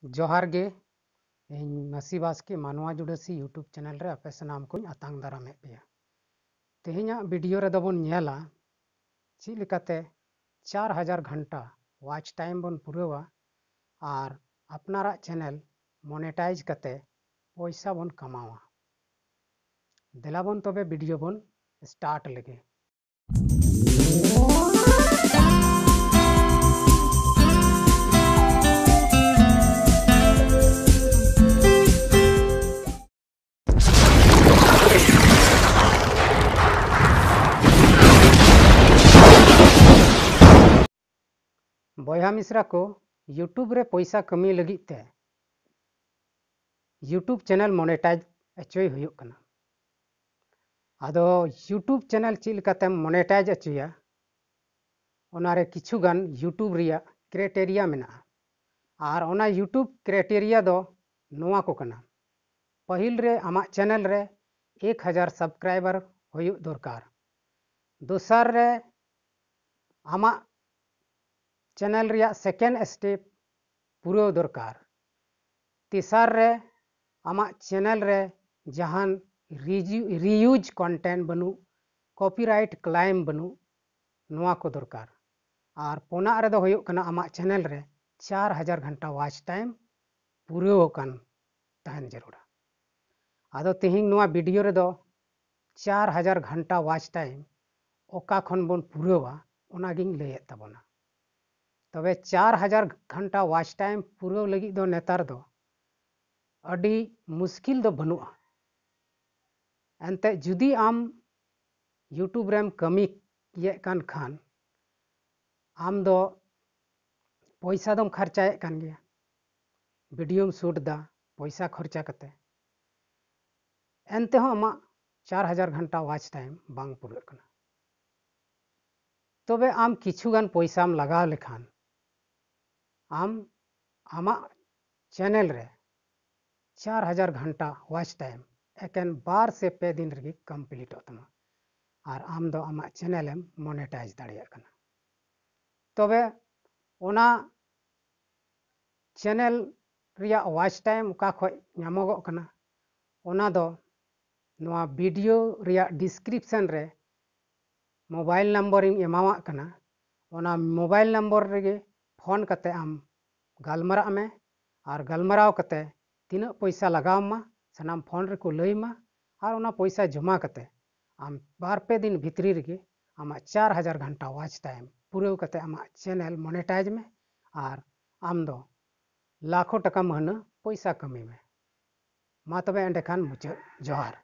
जोहार गे इन नसी बास्के मानवा जुड़ासी यूट्यूब चैनल रे आपे सानाम को आतांग दाराम पे तेहेኛ वीडियो रे दबन नेला ची लेकाते 4000 घंटा वाच टाइम बन पुरावा और अपनारा चैनल मोनेटाइज कते पैसा बन कमावा। देला बन तबे वीडियो बन स्टार्ट लगे। बया मिश्रा को यूट्यूब रे पैसा कमी लगी ते यूट्यूब चैनल मोनेटाइज अचोय हुयुग कना। आदो यूट्यूब चैनल चील कते मोनेटाइज अचोया ओनारे किछु गान यूट्यूब रिया क्राइटेरिया मेना और ओना यूट्यूब क्राइटेरिया दो नोआ को कना। पहिल रे आमा चैनल रे 1000 सब्सक्राइबर हुयुग दरकार। दोसर रे आमा चैनल रिया सेकेंड स्टेप पूरा दरकार। तीसर रे आमा चैनल रे जहान रियूज कंटेंट बनू कॉपीराइट क्लाइम बनू नोआ को दरकार। और पोना रे दो हुयुग कना आमा चैनल रे 4000 घंटा वाच टाइम पूरा कान तहन जरूर। आदो तिहिंग नोआ वीडियो रे दो 4000 घंटा वाच टाइम ओका खन बन पूरावा ओना गिंग लैय तबना। तबे 4000 घंटा वाच टाइम पूरा लगी दो नेतार दो अडी मुश्किल दो बनुआ। एनते जुदी आम यूट्यूब रेम कमी ये कान खान आम दो पैसा दम खर्चाए कान गया वीडियो शूट दा पैसा खर्चा कते एनते हो आमा 4000 घंटा वाच टाइम बांग पूरा कना। तबे आम किछु गान पैसा लगाव लेखान आम आमा चैनल रे 4000 घंटा वाच टाइम एकेन 2 से 5 दिन रगे कंप्लीट होतमा और आम दो आमा चैनल एम मोनेटाइज दाड़िया कना। तबे ओना चैनल रिया वाच टाइम उका खोय न्यामोगो कना ओना दो नोआ वीडियो रिया डिस्क्रिप्शन रे मोबाइल नंबर इन एमावा कना। ओना मोबाइल नंबर रगे फोन कते आम गलमरा में और गलमराव कते तीना पैसा लगाव मा सनाम फोन रे को लई मा और ओना पैसा जमा कते आम 2-5 दिन भितरी रगे आमा 4000 घंटा वाच टाइम पूरा कते आमा चैनल मोनेटाइज में और आम दो लाखों टका महीना पैसा कमी में। मा तबे एंडे खान मुचाद जोहार।